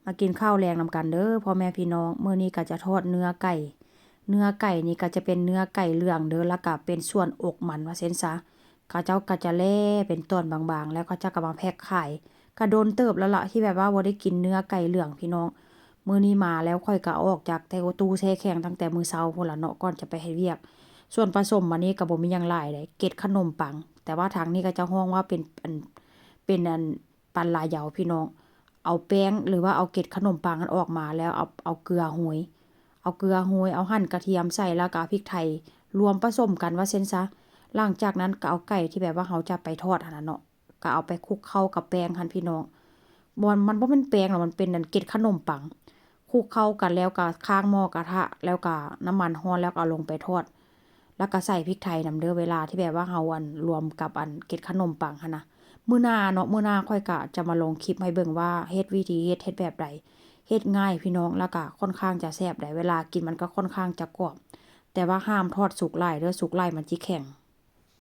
มากินข้าวแรงนำกันเด้อพ่อแม่พี่น้องมื้อนี้ก็จะทอดเนื้อไก่นี่ก็จะเป็นเนื้อไก่เหลืองเด้อแล้วก็เป็นส่วนอกมันว่าเซ็นซะเขาเจ้าก็จะแล่เป็นตอนบางๆแล้วเขาเจ้าก็มาแพ็คขายก็โดนเติบแล้วล่ะที่แบบว่าบ่ได้กินเนื้อไก่เหลืองพี่น้องมื้อนี้มาแล้วค่อยก็เอาออกจากตู้แช่แข็งตั้งแต่มื้อเช้าพุ่นล่ะเนาะก่อนจะไปเฮ็ดเวียกส่วนผสมอันนี้ก็บ่มีหยังหลายเลยเกล็ดขนมปังแต่ว่าทางนี้ก็จะฮ้องว่าเป็นปันลายาวพี่น้อง เอาแป้งหรือว่าเอาเกล็ดขนมปังออกมาแล้วเอาเกลือโหยเอาหั่นกระเทียมใส่แล้วก็พริกไทยรวมผสมกันว่าเส้นซะหลังจากนั้นก็เอาไก่ที่แบบว่าเราจะไปทอดหั่นน่ะเนาะก็เอาไปคลุกเข้ากับแป้งหั่นพี่น้องมันบ่แม่นแป้งหรอกมันเป็นเกล็ดขนมปังคลุกเข้ากันแล้วก็ข้างหม้อกระทะแล้วก็น้ำมันร้อนแล้วก็เอาลงไปทอดแล้วก็ใส่พริกไทยนำเด้อเวลาที่แบบว่าเรารวมกับเกล็ดขนมปังหั่นนะ มื้อหน้าเนาะมื้อหน้าค่อยก็จะมาลงคลิปให้เบิ่งว่าเฮ็ดวิธีเฮ็ดแบบใดเฮ็ดง่ายพี่น้องแล้วก็ค่อนข้างจะแซ่บได้เวลากินมันก็ค่อนข้างจะกรอบแต่ว่าห้ามทอดสุกหลายเด้อสุกหลายมันสิแข็ง